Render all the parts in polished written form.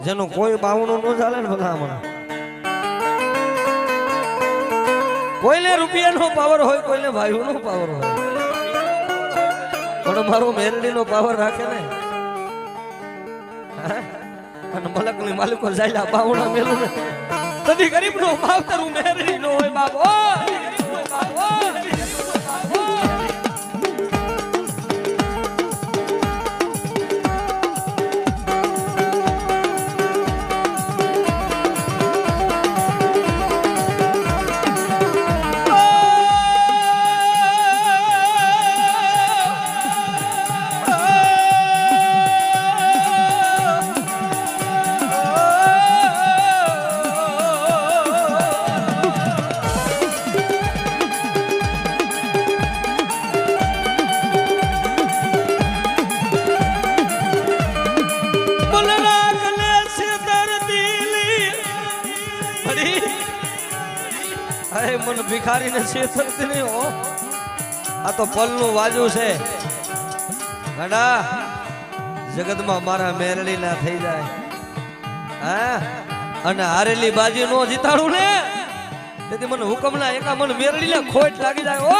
જેનું કોઈ બાવણું ન ચાલે ને ભલામણ. કોઈને રૂપિયાનો પાવર હોય, કોઈને ભાઈઓનો પાવર હોય, પણ મારો મેરડીનો પાવર રાખે ને. અને મલકની માલિકો જાય બાવણા મેલું ને તદી ગરીબનો માવતર મેરડીનો હોય બાપો. મન ભિખારીને છેતરતી નહીં હો. આ તો પલનું વાજુ છે ગાડા. જગતમાં મારા મેરડી ના થઈ જાય હા. અને હારેલી બાજી નો જીતાડું ને તેથી મને હુકમ ના એકા મને મેરડી ને ખોટ લાગી જાય. ઓ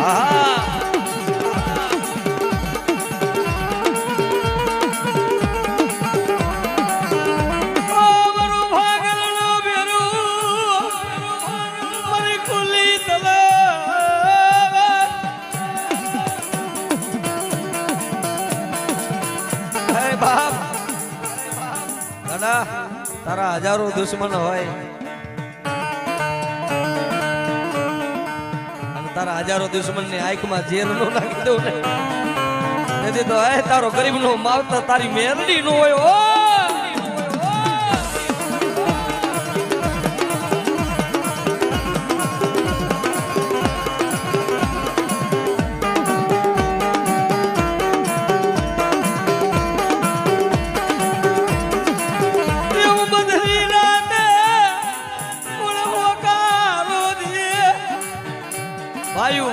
આહા તારા હજારો દુશ્મન હોય અને તારા હજારો દુશ્મન ની આંખમાં ઝેર નો નાખી દઉં ને તેથી તો તારો ગરીબ નો માવતર તારી મેરડી નો હોય. ઓ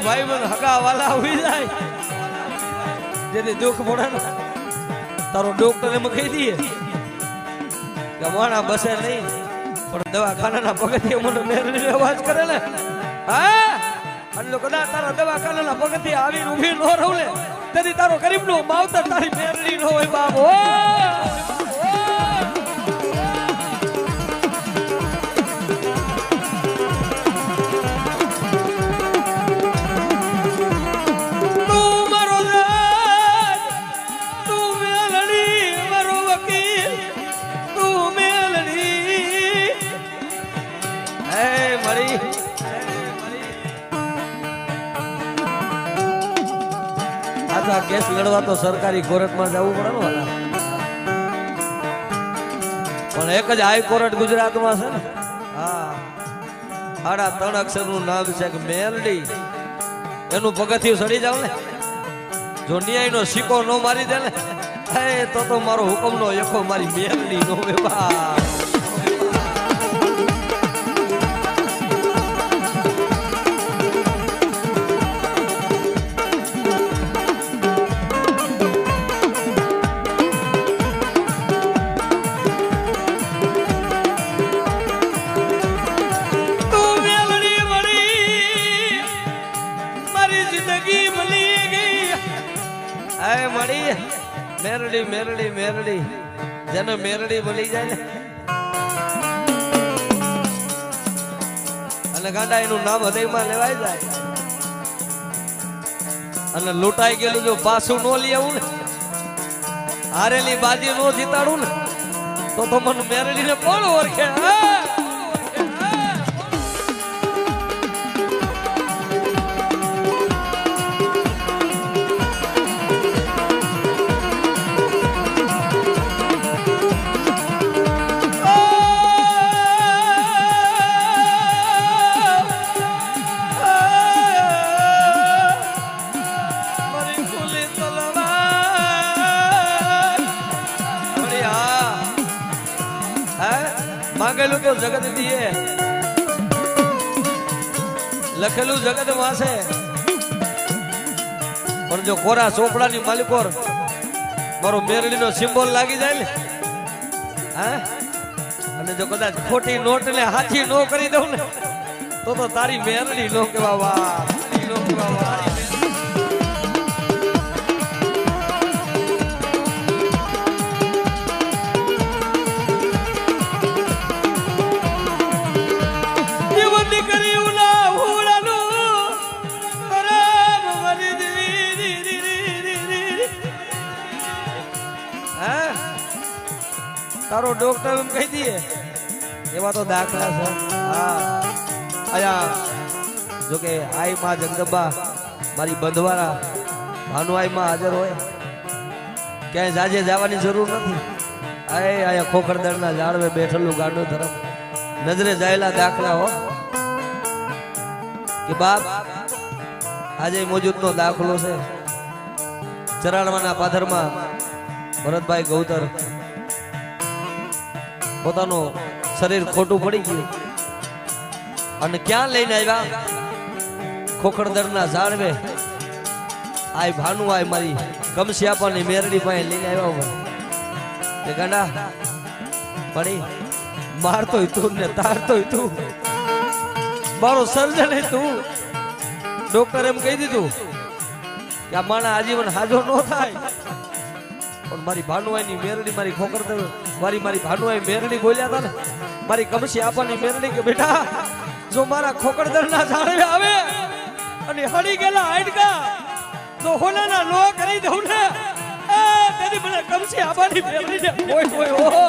ભાઈ બન હગા વાલા હોઈ જાય જેથી દુઃખ પડે ને તારો ડોક્ટર એમ કહી દઈએ કે માણા બસે નહીં પણ દવાખાનાના પગથિયે મને મેરડી અવાજ કરે ને હા. એટલે કદાચ તારા દવાખાનાના પગથિયે આવીને ઊભી ન રહું ને તેથી તારો ગરીબનો માવતર તારી મેરડી નો હોય બાબો. કેસ લડવા તો સરકારી કોર્ટમાં જવું પડે ને વાલા. પણ એક જ હાઈકોર્ટ ગુજરાતમાં છે ને. હા 3 અક્ષરનું નામ છે કે મેરડી. એનું પગથિયું સડી જાવ ને જો ન્યાયનો સિક્કો ન મારી દે ને તો મારો હુકમનો એકો મારી મેરડી નો વેપા. મેરડી મેરડી મેરડી જેને મેરડી મળી જાય ને અને ગાંડા એનું નામ હૃદયમાં લેવાય જાય અને લૂંટાઈ ગયેલું જો પાછું ન લઈ આવું ને હારેલી બાજી નો જીતાડું ને તો મને મેરડી ને કોણ ઓળખે. માંગેલું તો જગત દીએ લખેલું જગત વાસે પણ જો કોરા ચોપડાની માલિકોર મારો મેરડીનો સિમ્બોલ લાગી જાય ને, હા, અને જો કદાચ ખોટી નોટ ને હાથી નો કરી દઉં ને તો તારી મેરડી નો કેવા વાહ, નો કેવા વાહ. તારો ડોક્ટર એમ કહી દઈએ એવા તો દાખલા છે. હા, આયા જો કે આઈ માં જગદંબા મારી બંધવારા ભાનુઆઈ માં હાજર હોય, ક્યાંય જાજે જવાની જરૂર નથી. આયા ખોખરદરના ઝાડવે બેઠેલું ગાંડો તરફ નજરે જાયેલા દાખલા હો કે બાપ આજે મોજૂદનો દાખલો છે. ચરાડવાના પાથરમાં ભરતભાઈ ગૌતર પોતાનું શરીર ખોટું પડી ગયું અને ક્યાં લઈને આવ્યા? ખોખરદરના ઝાડવે આય ભાનુ આય મારી કમસિયાપાની મેરડી પાસે લઈને આવ્યા. તે ગાંડા પડી મારતોય તું ને તારતોય તું, મારો સર્જન તું. ડોક્ટર એમ કહી દીધું કે આ માણા આજીવન હાજો ન થાય, પણ મારી ભાનુઆઈની મેરડી મારી ખોખરદર મારી ભાનુઆઈ મેરડી બોલ્યા હતા ને, મારી કમસી આપવાની મેરડી કે બેટા જો મારા ખોખરદરના ઝાડવે આવે અને હળી ગયેલા હાડકા જો હોનાના લો કરી દઉં ને તેની મને કમસી આપવાની મેરડી ને ઓય ઓય ઓ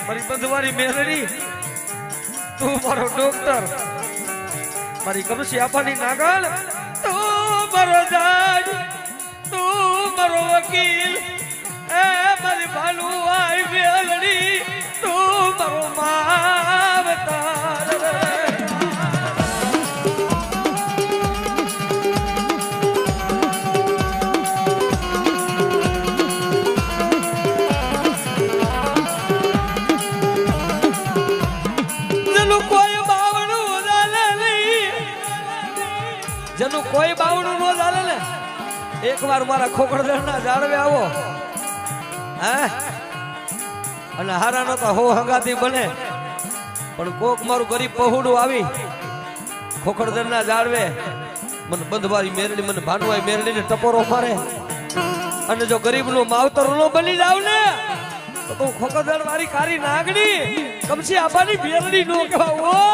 મારી બંધવારી મેરડી, તું મારો ડોક્ટર, મારી કમસી આપવાની નાગલ, તું મારો જજ, તું મારો વકીલ, એ મારી ભાનુઆઈ મેરડી, તું મારો માવતર. જેનું કોઈ બાવણું નો ચાલે ને, એકવાર મારા ખોખરદરના ઝાડવે આવો, હે, અને હારા નતા હો હંગાતી બને, પણ કોક મારું ગરીબ પહોળું આવી ખોખરદરના ઝાડવે મને બંધવારી મેરડી મને ભાનુઆઈ મેરડીને ટપોરો મારે, અને જો ગરીબનું માવતર નો બની જાવ ને તો તું ખોખરદર વાળી કારી નાગડી કમસી આબાની મેરડી નો કહેવા.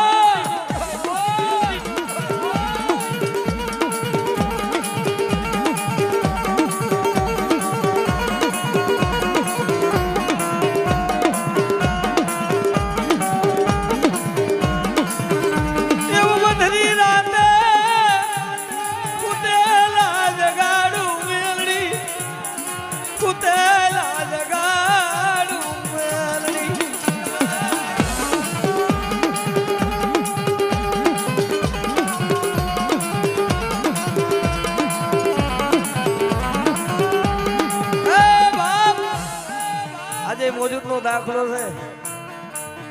મોજૂદનો દાખલો છે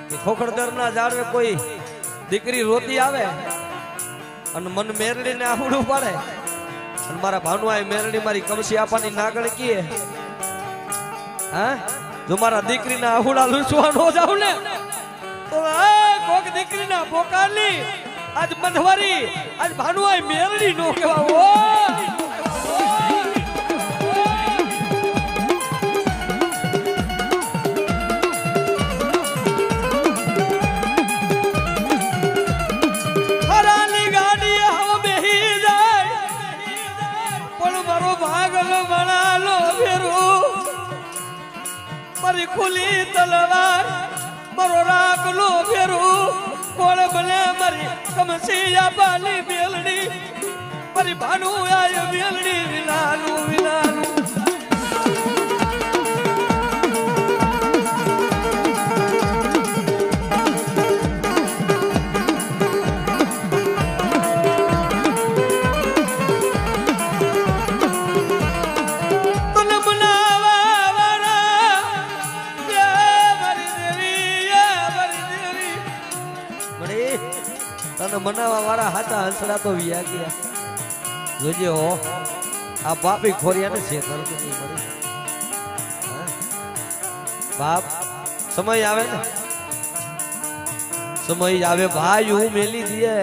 કે ખોખરદરના ઝાડવે કોઈ દીકરી રોતી આવે અને મન મેરડીને આહુડું પાડે અને મારા ભાનુઆઈ મેરડી મારી કમસી આપવાની નાગણ કીએ, હા, જો મારા દીકરીના આહુડા લૂછવા ન જાવ ને તો કોક દીકરીના પોકારની આજ બંધવારી આજ ભાનુઆઈ મેરડી નો કહેવા. મારી ખુલી તલવાર મારો રાખલો ફેરું કોણ બને મારી કમસી આબાની મેલડી, મારી ભાનુઆઈ મેલડી વિનાનું વિનાનું. તને મનાવા વાળા હાથા હંસડા તો વ્યા ગયા જોજે હો આ પાપી ખોરિયાને છે કરતું નહીં મળી બાપ સમય આવે ને સમય આવે ભાઈ હું મેલી દીએ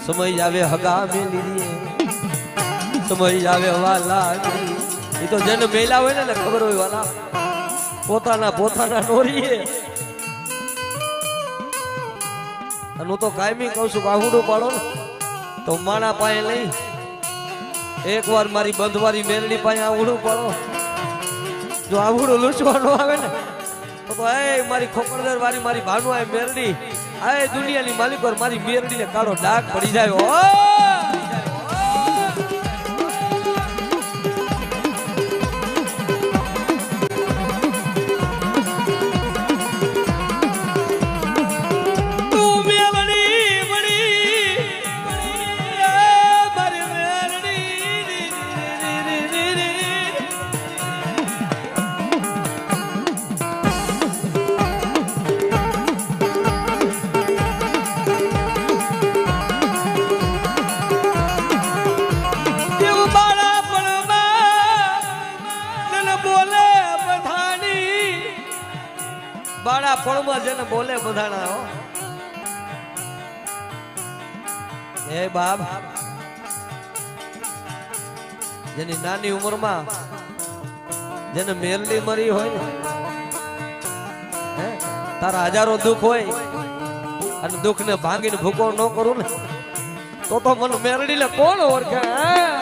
સમય આવે હગા મેલી દીએ સમય આવે વાલા એ તો જેને મેલા હોય ને ખબર હોય વાલા પોતાના નોરીએ અને હું તો કાયમી કહું છું બાહુડું પાડો ને તો માણા પાસે લઈ એક વાર મારી બંધવારી મેરડી પાસે આવડું પાડો જો આવડું લૂછવાનું આવે ને તો એ મારી ખોકરદર વાળી મારી ભાનુ આ મેરડી આ દુનિયાની માલિક પર મારી મેરડીને કાળો ડાઘ પડી જાય બાળા પળમાં જેને બોલે બધાના હો એ બાપ જેની નાની ઉંમરમાં જેને મેરડી મરી હોય ને તારા હજારો દુઃખ હોય અને દુઃખ ને ભાંગીને ભૂકો ન કરું ને તો મને મેરડી ને કોણ ઓળખે